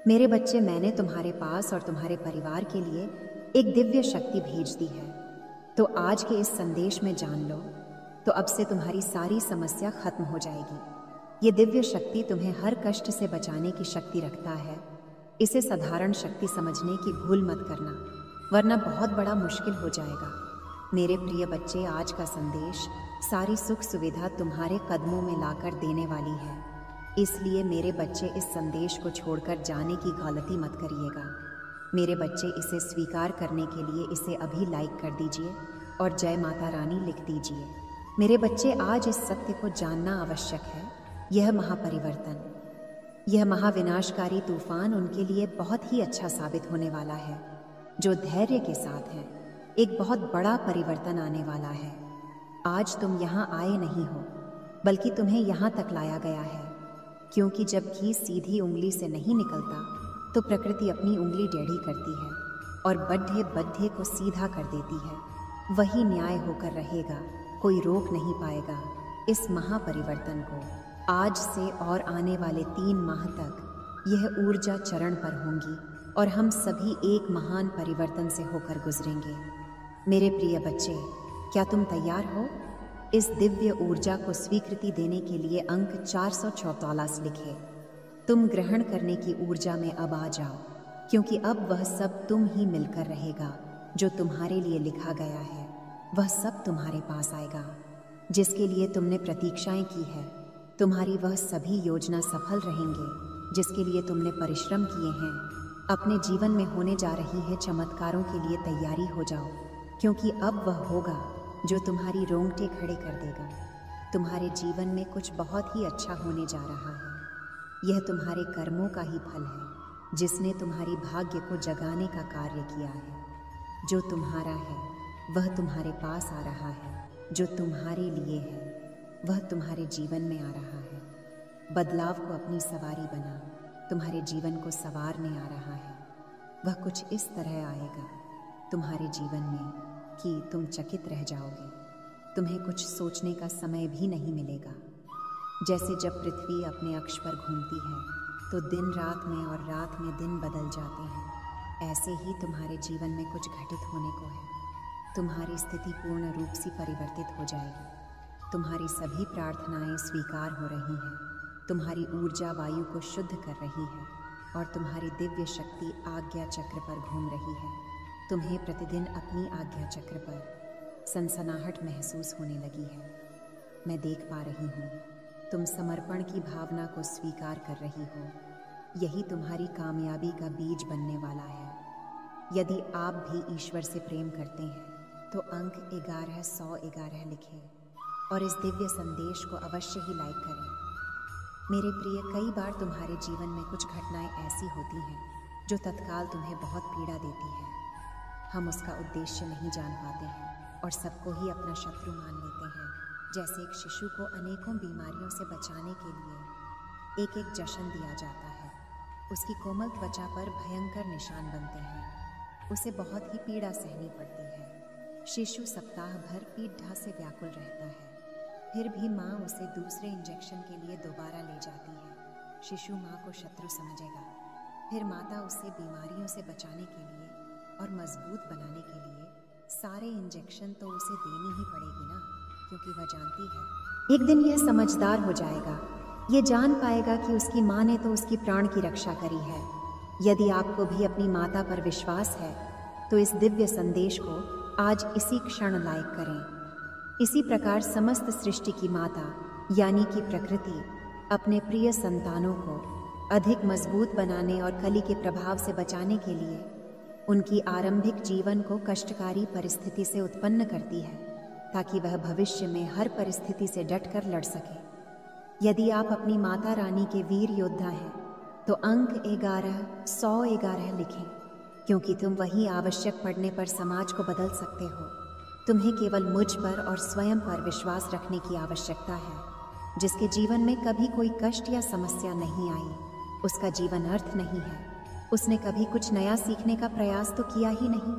मेरे बच्चे, मैंने तुम्हारे पास और तुम्हारे परिवार के लिए एक दिव्य शक्ति भेज दी है। तो आज के इस संदेश में जान लो, तो अब से तुम्हारी सारी समस्या खत्म हो जाएगी। ये दिव्य शक्ति तुम्हें हर कष्ट से बचाने की शक्ति रखता है। इसे साधारण शक्ति समझने की भूल मत करना, वरना बहुत बड़ा मुश्किल हो जाएगा। मेरे प्रिय बच्चे, आज का संदेश सारी सुख सुविधा तुम्हारे कदमों में लाकर देने वाली है। इसलिए मेरे बच्चे, इस संदेश को छोड़कर जाने की गलती मत करिएगा। मेरे बच्चे, इसे स्वीकार करने के लिए इसे अभी लाइक कर दीजिए और जय माता रानी लिख दीजिए। मेरे बच्चे, आज इस सत्य को जानना आवश्यक है। यह महापरिवर्तन, यह महाविनाशकारी तूफान उनके लिए बहुत ही अच्छा साबित होने वाला है जो धैर्य के साथ हैं। एक बहुत बड़ा परिवर्तन आने वाला है। आज तुम यहाँ आए नहीं हो, बल्कि तुम्हें यहाँ तक लाया गया है, क्योंकि जब घी सीधी उंगली से नहीं निकलता तो प्रकृति अपनी उंगली टेढ़ी करती है और बड्ढे बड्ढे को सीधा कर देती है। वही न्याय होकर रहेगा, कोई रोक नहीं पाएगा इस महापरिवर्तन को। आज से और आने वाले 3 माह तक यह ऊर्जा चरण पर होंगी और हम सभी एक महान परिवर्तन से होकर गुजरेंगे। मेरे प्रिय बच्चे, क्या तुम तैयार हो? इस दिव्य ऊर्जा को स्वीकृति देने के लिए अंक 444 लिखे। तुम ग्रहण करने की ऊर्जा में अब आ जाओ, क्योंकि अब वह सब तुम ही मिलकर रहेगा जो तुम्हारे लिए लिखा गया है। वह सब तुम्हारे पास आएगा जिसके लिए तुमने प्रतीक्षाएं की है। तुम्हारी वह सभी योजना सफल रहेंगे जिसके लिए तुमने परिश्रम किए हैं। अपने जीवन में होने जा रही है चमत्कारों के लिए तैयारी हो जाओ, क्योंकि अब वह होगा जो तुम्हारी रोंगटे खड़े कर देगा। तुम्हारे जीवन में कुछ बहुत ही अच्छा होने जा रहा है। यह तुम्हारे कर्मों का ही फल है जिसने तुम्हारी भाग्य को जगाने का कार्य किया है। जो तुम्हारा है वह तुम्हारे पास आ रहा है, जो तुम्हारे लिए है वह तुम्हारे जीवन में आ रहा है। बदलाव को अपनी सवारी बना, तुम्हारे जीवन को संवारने आ रहा है। वह कुछ इस तरह आएगा तुम्हारे जीवन में कि तुम चकित रह जाओगे। तुम्हें कुछ सोचने का समय भी नहीं मिलेगा। जैसे जब पृथ्वी अपने अक्ष पर घूमती है तो दिन रात में और रात में दिन बदल जाते हैं, ऐसे ही तुम्हारे जीवन में कुछ घटित होने को है। तुम्हारी स्थिति पूर्ण रूप से परिवर्तित हो जाएगी। तुम्हारी सभी प्रार्थनाएं स्वीकार हो रही हैं। तुम्हारी ऊर्जा वायु को शुद्ध कर रही है और तुम्हारी दिव्य शक्ति आज्ञा चक्र पर घूम रही है। तुम्हें प्रतिदिन अपनी आज्ञा चक्र पर सनसनाहट महसूस होने लगी है। मैं देख पा रही हूँ, तुम समर्पण की भावना को स्वीकार कर रही हो। यही तुम्हारी कामयाबी का बीज बनने वाला है। यदि आप भी ईश्वर से प्रेम करते हैं तो अंक 1111 लिखें और इस दिव्य संदेश को अवश्य ही लाइक करें। मेरे प्रिय, कई बार तुम्हारे जीवन में कुछ घटनाएं ऐसी होती हैं जो तत्काल तुम्हें बहुत पीड़ा देती है। हम उसका उद्देश्य नहीं जान पाते हैं और सबको ही अपना शत्रु मान लेते हैं। जैसे एक शिशु को अनेकों बीमारियों से बचाने के लिए एक एक जश्न दिया जाता है। उसकी कोमल त्वचा पर भयंकर निशान बनते हैं। उसे बहुत ही पीड़ा सहनी पड़ती है। शिशु सप्ताह भर पीठ ढा से व्याकुल रहता है। फिर भी माँ उसे दूसरे इंजेक्शन के लिए दोबारा ले जाती है। शिशु माँ को शत्रु समझेगा। फिर माता उसे बीमारियों से बचाने के लिए और मजबूत बनाने के लिए सारे इंजेक्शन तो उसे देनी ही पड़ेगी ना, क्योंकि वह जानती है एक दिन यह समझदार हो जाएगा। ये जान पाएगा कि उसकी माँ ने तो उसकी प्राण की रक्षा करी है। यदि आपको भी अपनी माता पर विश्वास है तो इस दिव्य संदेश को आज इसी क्षण लाइक करें। इसी प्रकार समस्त सृष्टि की माता यानी कि प्रकृति अपने प्रिय संतानों को अधिक मजबूत बनाने और कली के प्रभाव से बचाने के लिए उनकी आरंभिक जीवन को कष्टकारी परिस्थिति से उत्पन्न करती है, ताकि वह भविष्य में हर परिस्थिति से डटकर लड़ सके। यदि आप अपनी माता रानी के वीर योद्धा हैं तो अंक 1111 लिखें, क्योंकि तुम वही आवश्यक पड़ने पर समाज को बदल सकते हो। तुम्हें केवल मुझ पर और स्वयं पर विश्वास रखने की आवश्यकता है। जिसके जीवन में कभी कोई कष्ट या समस्या नहीं आई, उसका जीवन अर्थ नहीं है। उसने कभी कुछ नया सीखने का प्रयास तो किया ही नहीं।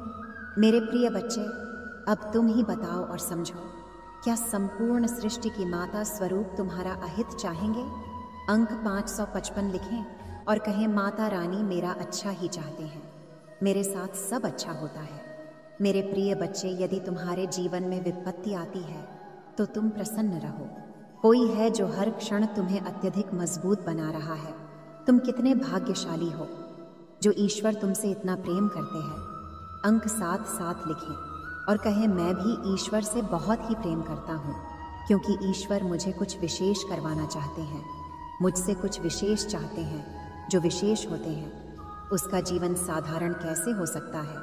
मेरे प्रिय बच्चे, अब तुम ही बताओ और समझो, क्या संपूर्ण सृष्टि की माता स्वरूप तुम्हारा अहित चाहेंगे? अंक 555 लिखें और कहें माता रानी मेरा अच्छा ही चाहते हैं, मेरे साथ सब अच्छा होता है। मेरे प्रिय बच्चे, यदि तुम्हारे जीवन में विपत्ति आती है तो तुम प्रसन्न रहो। कोई है जो हर क्षण तुम्हें अत्यधिक मजबूत बना रहा है। तुम कितने भाग्यशाली हो जो ईश्वर तुमसे इतना प्रेम करते हैं। अंक 7 लिखें और कहें मैं भी ईश्वर से बहुत ही प्रेम करता हूँ, क्योंकि ईश्वर मुझे कुछ विशेष करवाना चाहते हैं, मुझसे कुछ विशेष चाहते हैं। जो विशेष होते हैं उसका जीवन साधारण कैसे हो सकता है।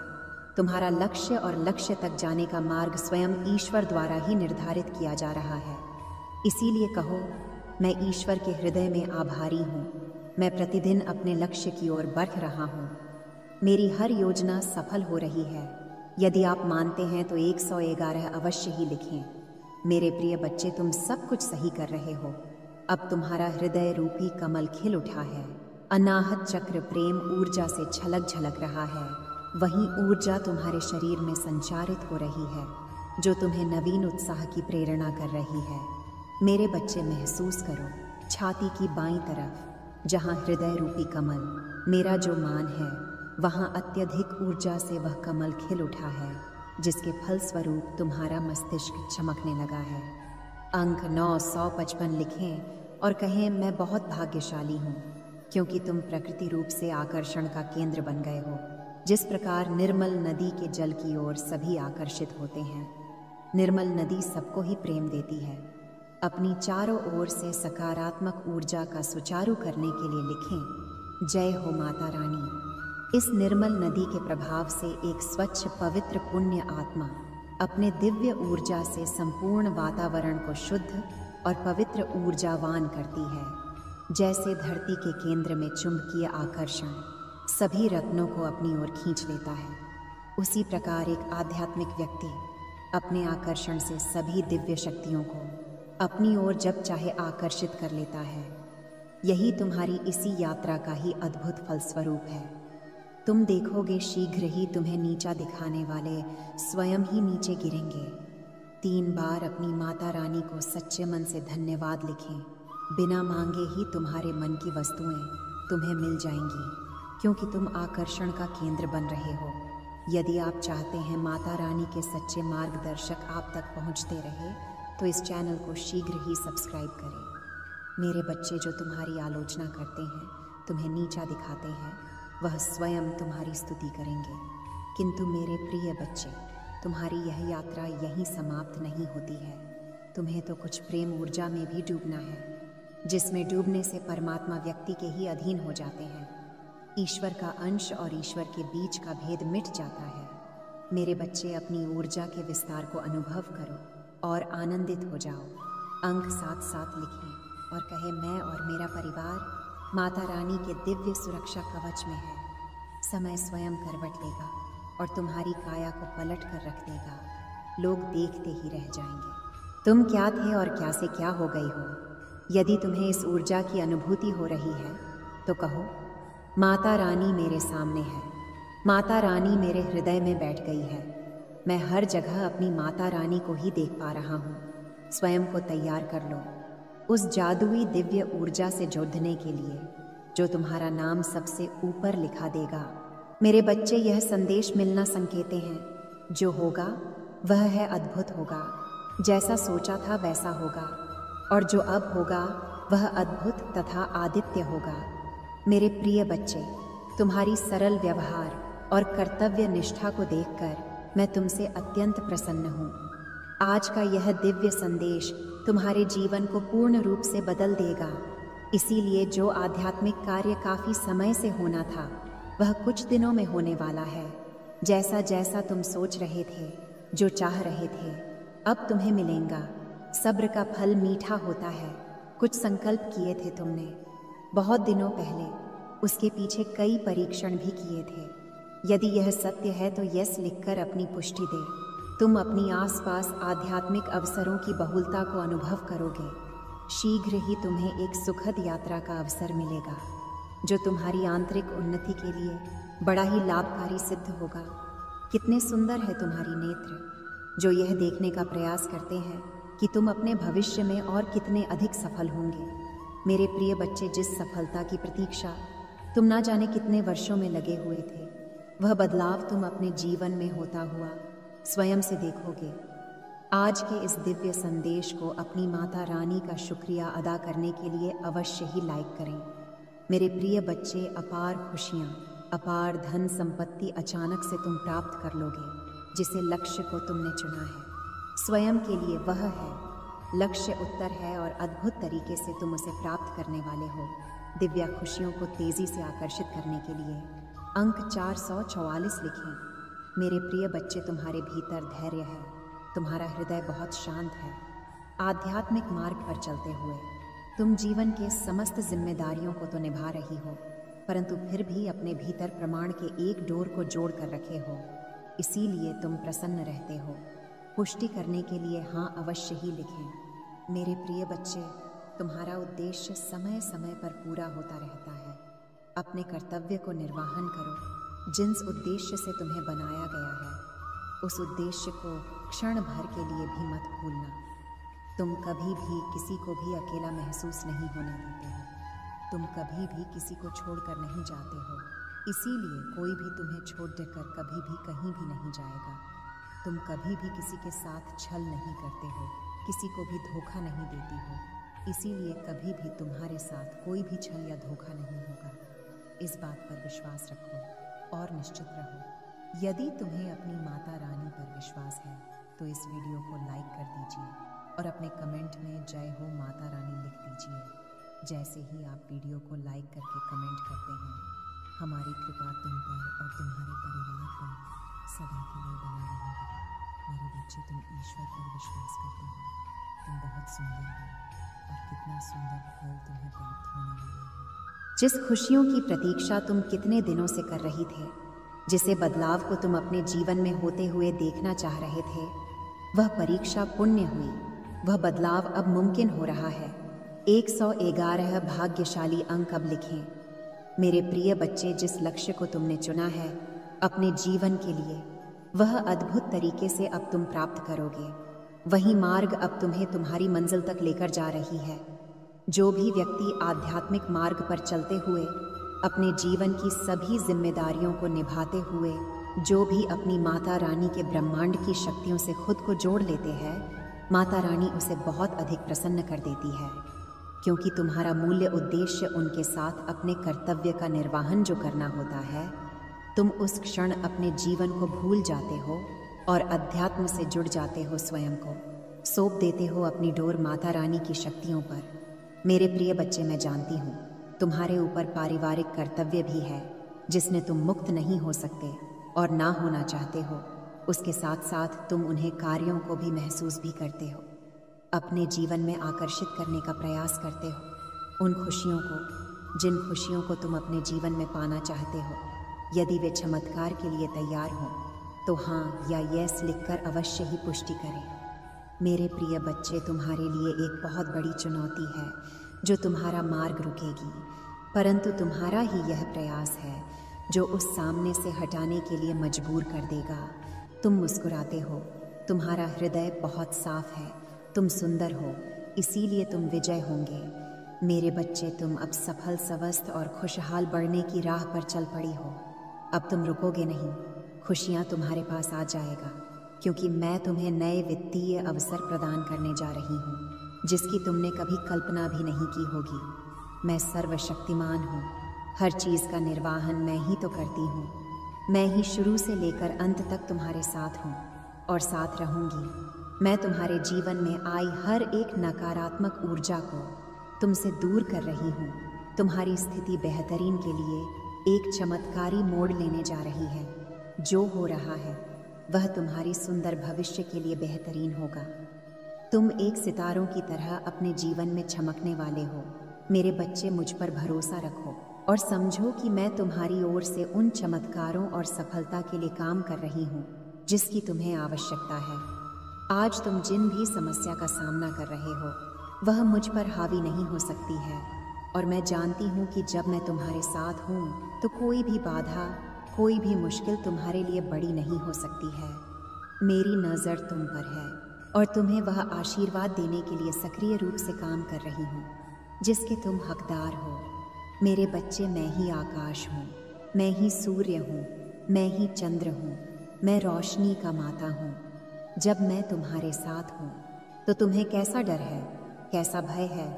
तुम्हारा लक्ष्य और लक्ष्य तक जाने का मार्ग स्वयं ईश्वर द्वारा ही निर्धारित किया जा रहा है। इसीलिए कहो, मैं ईश्वर के हृदय में आभारी हूँ। मैं प्रतिदिन अपने लक्ष्य की ओर बढ़ रहा हूँ। मेरी हर योजना सफल हो रही है। यदि आप मानते हैं तो 111 अवश्य ही लिखें। मेरे प्रिय बच्चे, तुम सब कुछ सही कर रहे हो। अब तुम्हारा हृदय रूपी कमल खिल उठा है। अनाहत चक्र प्रेम ऊर्जा से छलक झलक रहा है। वही ऊर्जा तुम्हारे शरीर में संचारित हो रही है, जो तुम्हें नवीन उत्साह की प्रेरणा कर रही है। मेरे बच्चे, महसूस करो छाती की बाईं तरफ, जहाँ हृदय रूपी कमल मेरा जो मान है, वहाँ अत्यधिक ऊर्जा से वह कमल खिल उठा है, जिसके फलस्वरूप तुम्हारा मस्तिष्क चमकने लगा है। अंक 955 लिखें और कहें मैं बहुत भाग्यशाली हूँ, क्योंकि तुम प्रकृति रूप से आकर्षण का केंद्र बन गए हो। जिस प्रकार निर्मल नदी के जल की ओर सभी आकर्षित होते हैं, निर्मल नदी सबको ही प्रेम देती है। अपनी चारों ओर से सकारात्मक ऊर्जा का सुचारू करने के लिए लिखें, जय हो माता रानी। इस निर्मल नदी के प्रभाव से एक स्वच्छ पवित्र पुण्य आत्मा अपने दिव्य ऊर्जा से संपूर्ण वातावरण को शुद्ध और पवित्र ऊर्जावान करती है। जैसे धरती के केंद्र में चुंबकीय आकर्षण सभी रत्नों को अपनी ओर खींच लेता है, उसी प्रकार एक आध्यात्मिक व्यक्ति अपने आकर्षण से सभी दिव्य शक्तियों को अपनी ओर जब चाहे आकर्षित कर लेता है। यही तुम्हारी इसी यात्रा का ही अद्भुत फलस्वरूप है। तुम देखोगे शीघ्र ही तुम्हें नीचा दिखाने वाले स्वयं ही नीचे गिरेंगे। 3 बार अपनी माता रानी को सच्चे मन से धन्यवाद लिखें। बिना मांगे ही तुम्हारे मन की वस्तुएं तुम्हें मिल जाएंगी, क्योंकि तुम आकर्षण का केंद्र बन रहे हो। यदि आप चाहते हैं माता रानी के सच्चे मार्गदर्शक आप तक पहुंचते रहे, तो इस चैनल को शीघ्र ही सब्सक्राइब करें। मेरे बच्चे, जो तुम्हारी आलोचना करते हैं, तुम्हें नीचा दिखाते हैं, वह स्वयं तुम्हारी स्तुति करेंगे। किंतु मेरे प्रिय बच्चे, तुम्हारी यह यात्रा यहीं समाप्त नहीं होती है। तुम्हें तो कुछ प्रेम ऊर्जा में भी डूबना है, जिसमें डूबने से परमात्मा व्यक्ति के ही अधीन हो जाते हैं। ईश्वर का अंश और ईश्वर के बीच का भेद मिट जाता है। मेरे बच्चे, अपनी ऊर्जा के विस्तार को अनुभव करो और आनंदित हो जाओ। अंक 7 लिखें और कहें मैं और मेरा परिवार माता रानी के दिव्य सुरक्षा कवच में है। समय स्वयं करवट लेगा और तुम्हारी काया को पलट कर रख देगा। लोग देखते ही रह जाएंगे तुम क्या थे और क्या से क्या हो गई हो। यदि तुम्हें इस ऊर्जा की अनुभूति हो रही है तो कहो, माता रानी मेरे सामने है, माता रानी मेरे हृदय में बैठ गई है। मैं हर जगह अपनी माता रानी को ही देख पा रहा हूँ। स्वयं को तैयार कर लो उस जादुई दिव्य ऊर्जा से जुड़ने के लिए, जो तुम्हारा नाम सबसे ऊपर लिखा देगा। मेरे बच्चे, यह संदेश मिलना संकेते हैं। जो होगा वह है अद्भुत होगा। जैसा सोचा था वैसा होगा, और जो अब होगा वह अद्भुत तथा आदित्य होगा। मेरे प्रिय बच्चे, तुम्हारी सरल व्यवहार और कर्तव्य निष्ठा को देखकर मैं तुमसे अत्यंत प्रसन्न हूँ। आज का यह दिव्य संदेश तुम्हारे जीवन को पूर्ण रूप से बदल देगा। इसीलिए जो आध्यात्मिक कार्य काफी समय से होना था, वह कुछ दिनों में होने वाला है। जैसा जैसा तुम सोच रहे थे, जो चाह रहे थे, अब तुम्हें मिलेगा। सब्र का फल मीठा होता है। कुछ संकल्प किए थे तुमने बहुत दिनों पहले, उसके पीछे कई परीक्षण भी किए थे। यदि यह सत्य है तो यस लिखकर अपनी पुष्टि दे। तुम अपनी आसपास आध्यात्मिक अवसरों की बहुलता को अनुभव करोगे। शीघ्र ही तुम्हें एक सुखद यात्रा का अवसर मिलेगा, जो तुम्हारी आंतरिक उन्नति के लिए बड़ा ही लाभकारी सिद्ध होगा। कितने सुंदर है तुम्हारी नेत्र, जो यह देखने का प्रयास करते हैं कि तुम अपने भविष्य में और कितने अधिक सफल होंगे। मेरे प्रिय बच्चे, जिस सफलता की प्रतीक्षा तुम ना जाने कितने वर्षों में लगे हुए थे। वह बदलाव तुम अपने जीवन में होता हुआ स्वयं से देखोगे। आज के इस दिव्य संदेश को अपनी माता रानी का शुक्रिया अदा करने के लिए अवश्य ही लाइक करें। मेरे प्रिय बच्चे, अपार खुशियाँ, अपार धन संपत्ति अचानक से तुम प्राप्त कर लोगे, जिसे लक्ष्य को तुमने चुना है। स्वयं के लिए वह है, लक्ष्य उत्तर है और अद्भुत तरीके से तुम उसे प्राप्त करने वाले हो। दिव्या खुशियों को तेजी से आकर्षित करने के लिए अंक 444 लिखें। मेरे प्रिय बच्चे, तुम्हारे भीतर धैर्य है, तुम्हारा हृदय बहुत शांत है। आध्यात्मिक मार्ग पर चलते हुए तुम जीवन के समस्त जिम्मेदारियों को तो निभा रही हो, परंतु फिर भी अपने भीतर प्रमाण के एक डोर को जोड़ कर रखे हो। इसीलिए तुम प्रसन्न रहते हो। पुष्टि करने के लिए हाँ अवश्य ही लिखें। मेरे प्रिय बच्चे, तुम्हारा उद्देश्य समय समय पर पूरा होता रहता है। अपने कर्तव्य को निर्वाहन करो। जिस उद्देश्य से तुम्हें बनाया गया है, उस उद्देश्य को क्षण भर के लिए भी मत भूलना। तुम कभी भी किसी को भी अकेला महसूस नहीं होने देते हो। तुम कभी भी किसी को छोड़कर नहीं जाते हो, इसीलिए कोई भी तुम्हें छोड़ देकर कभी भी कहीं भी नहीं जाएगा। तुम कभी भी किसी के साथ छल नहीं करते हो, किसी को भी धोखा नहीं देती हो, इसीलिए कभी भी तुम्हारे साथ कोई भी छल या धोखा नहीं होगा। इस बात पर विश्वास रखो और निश्चित रहो। यदि तुम्हें अपनी माता रानी पर विश्वास है तो इस वीडियो को लाइक कर दीजिए और अपने कमेंट में जय हो माता रानी लिख दीजिए। जैसे ही आप वीडियो को लाइक करके कमेंट करते हैं, हमारी कृपा तुम पर और तुम्हारे परिवार पर सदा के लिए बना रहेगी। मेरे बच्चे, तुम ईश्वर पर विश्वास करते हो। तुम बहुत सुंदर हो और कितना सुंदर फल तुम्हें प्राप्त होने वाला है। जिस खुशियों की प्रतीक्षा तुम कितने दिनों से कर रही थे, जिसे बदलाव को तुम अपने जीवन में होते हुए देखना चाह रहे थे, वह परीक्षा पुण्य हुई। वह बदलाव अब मुमकिन हो रहा है। 111 भाग्यशाली अंक अब लिखें। मेरे प्रिय बच्चे, जिस लक्ष्य को तुमने चुना है अपने जीवन के लिए, वह अद्भुत तरीके से अब तुम प्राप्त करोगे। वही मार्ग अब तुम्हें तुम्हारी मंजिल तक लेकर जा रही है। जो भी व्यक्ति आध्यात्मिक मार्ग पर चलते हुए अपने जीवन की सभी जिम्मेदारियों को निभाते हुए जो भी अपनी माता रानी के ब्रह्मांड की शक्तियों से खुद को जोड़ लेते हैं, माता रानी उसे बहुत अधिक प्रसन्न कर देती है, क्योंकि तुम्हारा मूल्य उद्देश्य उनके साथ अपने कर्तव्य का निर्वहन जो करना होता है। तुम उस क्षण अपने जीवन को भूल जाते हो और अध्यात्म से जुड़ जाते हो। स्वयं को सौंप देते हो अपनी डोर माता रानी की शक्तियों पर। मेरे प्रिय बच्चे, मैं जानती हूँ तुम्हारे ऊपर पारिवारिक कर्तव्य भी है जिसने तुम मुक्त नहीं हो सकते और ना होना चाहते हो। उसके साथ साथ तुम उन्हें कार्यों को भी महसूस भी करते हो, अपने जीवन में आकर्षित करने का प्रयास करते हो। उन खुशियों को, जिन खुशियों को तुम अपने जीवन में पाना चाहते हो, यदि वे चमत्कार के लिए तैयार हों तो हाँ या यस लिखकर अवश्य ही पुष्टि करें। मेरे प्रिय बच्चे, तुम्हारे लिए एक बहुत बड़ी चुनौती है जो तुम्हारा मार्ग रुकेगी, परंतु तुम्हारा ही यह प्रयास है जो उस सामने से हटाने के लिए मजबूर कर देगा। तुम मुस्कुराते हो, तुम्हारा हृदय बहुत साफ है, तुम सुंदर हो, इसीलिए तुम विजय होंगे। मेरे बच्चे, तुम अब सफल, स्वस्थ और खुशहाल बढ़ने की राह पर चल पड़ी हो। अब तुम रुकोगे नहीं, खुशियाँ तुम्हारे पास आ जाएगा, क्योंकि मैं तुम्हें नए वित्तीय अवसर प्रदान करने जा रही हूँ जिसकी तुमने कभी कल्पना भी नहीं की होगी। मैं सर्वशक्तिमान हूँ, हर चीज़ का निर्वाहन मैं ही तो करती हूँ। मैं ही शुरू से लेकर अंत तक तुम्हारे साथ हूँ और साथ रहूँगी। मैं तुम्हारे जीवन में आई हर एक नकारात्मक ऊर्जा को तुमसे दूर कर रही हूँ। तुम्हारी स्थिति बेहतरीन के लिए एक चमत्कारी मोड़ लेने जा रही है। जो हो रहा है वह तुम्हारी सुंदर भविष्य के लिए बेहतरीन होगा। तुम एक सितारों की तरह अपने जीवन में चमकने वाले हो। मेरे बच्चे, मुझ पर भरोसा रखो और समझो कि मैं तुम्हारी ओर से उन चमत्कारों और सफलता के लिए काम कर रही हूँ जिसकी तुम्हें आवश्यकता है। आज तुम जिन भी समस्या का सामना कर रहे हो वह मुझ पर हावी नहीं हो सकती है, और मैं जानती हूँ कि जब मैं तुम्हारे साथ हूँ तो कोई भी बाधा, कोई भी मुश्किल तुम्हारे लिए बड़ी नहीं हो सकती है। मेरी नज़र तुम पर है और तुम्हें वह आशीर्वाद देने के लिए सक्रिय रूप से काम कर रही हूँ जिसके तुम हकदार हो। मेरे बच्चे, मैं ही आकाश हूँ, मैं ही सूर्य हूँ, मैं ही चंद्र हूँ, मैं रोशनी का माता हूँ। जब मैं तुम्हारे साथ हूँ तो तुम्हें कैसा डर है, कैसा भय है।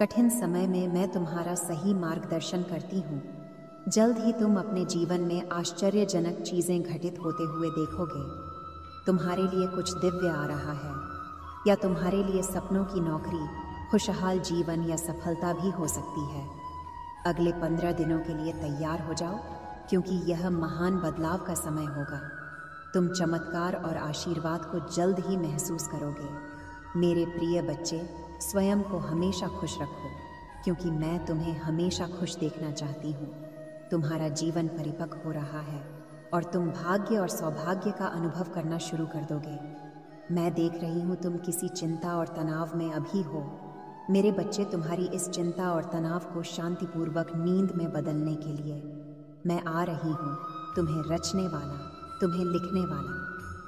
कठिन समय में मैं तुम्हारा सही मार्गदर्शन करती हूँ। जल्द ही तुम अपने जीवन में आश्चर्यजनक चीज़ें घटित होते हुए देखोगे। तुम्हारे लिए कुछ दिव्य आ रहा है, या तुम्हारे लिए सपनों की नौकरी, खुशहाल जीवन या सफलता भी हो सकती है। अगले 15 दिनों के लिए तैयार हो जाओ, क्योंकि यह महान बदलाव का समय होगा। तुम चमत्कार और आशीर्वाद को जल्द ही महसूस करोगे। मेरे प्रिय बच्चे, स्वयं को हमेशा खुश रखो, क्योंकि मैं तुम्हें हमेशा खुश देखना चाहती हूँ। तुम्हारा जीवन परिपक्व हो रहा है और तुम भाग्य और सौभाग्य का अनुभव करना शुरू कर दोगे। मैं देख रही हूँ तुम किसी चिंता और तनाव में अभी हो। मेरे बच्चे, तुम्हारी इस चिंता और तनाव को शांतिपूर्वक नींद में बदलने के लिए मैं आ रही हूँ। तुम्हें रचने वाला, तुम्हें लिखने वाला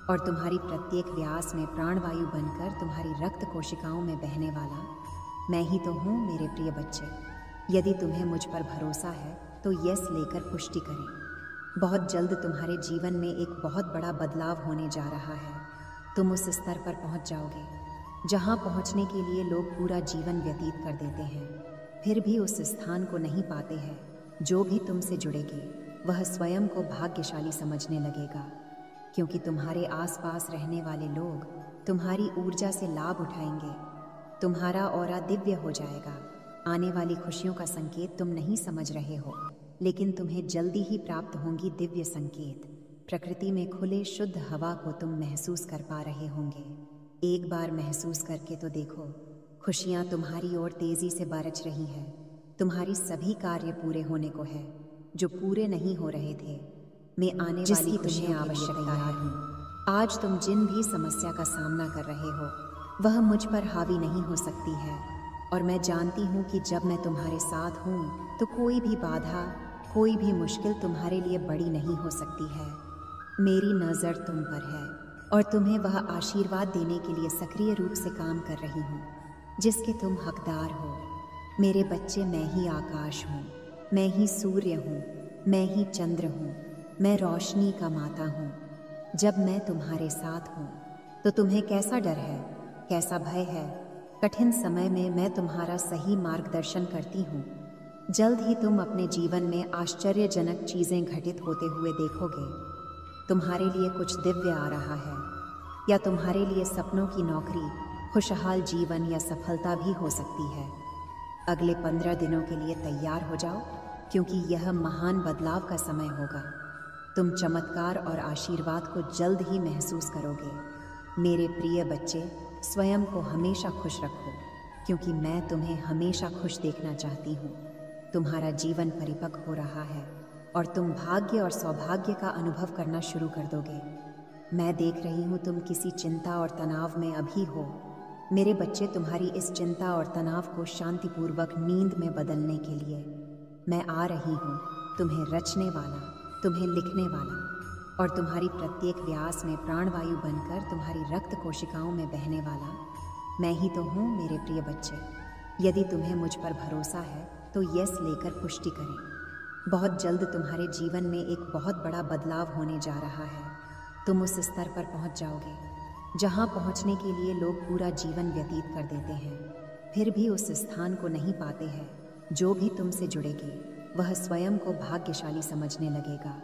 और तुम्हारी प्रत्येक व्यास में प्राणवायु बनकर तुम्हारी रक्त कोशिकाओं में बहने वाला मैं ही तो हूँ। मेरे प्रिय बच्चे, यदि तुम्हें मुझ पर भरोसा है तो यस लेकर पुष्टि करें। बहुत जल्द तुम्हारे जीवन में एक बहुत बड़ा बदलाव होने जा रहा है। तुम उस स्तर पर पहुँच जाओगे जहाँ पहुँचने के लिए लोग पूरा जीवन व्यतीत कर देते हैं, फिर भी उस स्थान को नहीं पाते हैं। जो भी तुमसे जुड़ेगी वह स्वयं को भाग्यशाली समझने लगेगा, क्योंकि तुम्हारे आसपास रहने वाले लोग तुम्हारी ऊर्जा से लाभ उठाएंगे। तुम्हारा ऑरा दिव्य हो जाएगा। आने वाली खुशियों का संकेत तुम नहीं समझ रहे हो, लेकिन तुम्हें जल्दी ही प्राप्त होंगी दिव्य संकेत। प्रकृति में खुले शुद्ध हवा को तुम महसूस कर पा रहे होंगे। एक बार महसूस करके तो देखो, खुशियाँ तुम्हारी ओर तेजी से बरस रही हैं। तुम्हारी सभी कार्य पूरे होने को है जो पूरे नहीं हो रहे थे। मैं आने वाली खुशियों की आवश्यकता है। आज तुम जिन भी समस्या का सामना कर रहे हो वह मुझ पर हावी नहीं हो सकती है, और मैं जानती हूँ कि जब मैं तुम्हारे साथ हूँ तो कोई भी बाधा, कोई भी मुश्किल तुम्हारे लिए बड़ी नहीं हो सकती है। मेरी नज़र तुम पर है और तुम्हें वह आशीर्वाद देने के लिए सक्रिय रूप से काम कर रही हूँ जिसके तुम हकदार हो। मेरे बच्चे, मैं ही आकाश हूँ, मैं ही सूर्य हूँ, मैं ही चंद्र हूँ, मैं रोशनी का माता हूँ। जब मैं तुम्हारे साथ हूँ तो तुम्हें कैसा डर है, कैसा भय है। कठिन समय में मैं तुम्हारा सही मार्गदर्शन करती हूँ। जल्द ही तुम अपने जीवन में आश्चर्यजनक चीज़ें घटित होते हुए देखोगे। तुम्हारे लिए कुछ दिव्य आ रहा है, या तुम्हारे लिए सपनों की नौकरी, खुशहाल जीवन या सफलता भी हो सकती है। अगले 15 दिनों के लिए तैयार हो जाओ, क्योंकि यह महान बदलाव का समय होगा। तुम चमत्कार और आशीर्वाद को जल्द ही महसूस करोगे। मेरे प्रिय बच्चे, स्वयं को हमेशा खुश रखो, क्योंकि मैं तुम्हें हमेशा खुश देखना चाहती हूँ। तुम्हारा जीवन परिपक्व हो रहा है और तुम भाग्य और सौभाग्य का अनुभव करना शुरू कर दोगे। मैं देख रही हूँ तुम किसी चिंता और तनाव में अभी हो। मेरे बच्चे, तुम्हारी इस चिंता और तनाव को शांतिपूर्वक नींद में बदलने के लिए मैं आ रही हूँ। तुम्हें रचने वाला, तुम्हें लिखने वाला और तुम्हारी प्रत्येक व्यास में प्राणवायु बनकर तुम्हारी रक्त कोशिकाओं में बहने वाला मैं ही तो हूँ। मेरे प्रिय बच्चे, यदि तुम्हें मुझ पर भरोसा है तो यस लेकर पुष्टि करें। बहुत जल्द तुम्हारे जीवन में एक बहुत बड़ा बदलाव होने जा रहा है। तुम उस स्तर पर पहुँच जाओगे जहाँ पहुँचने के लिए लोग पूरा जीवन व्यतीत कर देते हैं, फिर भी उस स्थान को नहीं पाते हैं। जो भी तुमसे जुड़ेगी वह स्वयं को भाग्यशाली समझने लगेगा,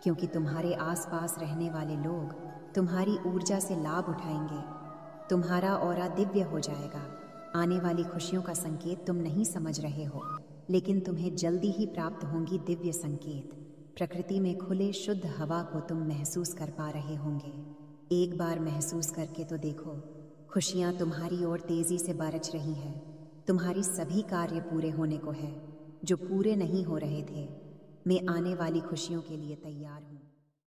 क्योंकि तुम्हारे आसपास रहने वाले लोग तुम्हारी ऊर्जा से लाभ उठाएंगे। तुम्हारा ऑरा दिव्य हो जाएगा। आने वाली खुशियों का संकेत तुम नहीं समझ रहे हो, लेकिन तुम्हें जल्दी ही प्राप्त होंगी दिव्य संकेत। प्रकृति में खुले शुद्ध हवा को तुम महसूस कर पा रहे होंगे। एक बार महसूस करके तो देखो, खुशियाँ तुम्हारी ओर तेजी से बरस रही हैं। तुम्हारी सभी कार्य पूरे होने को है जो पूरे नहीं हो रहे थे। मैं आने वाली खुशियों के लिए तैयार हूँ।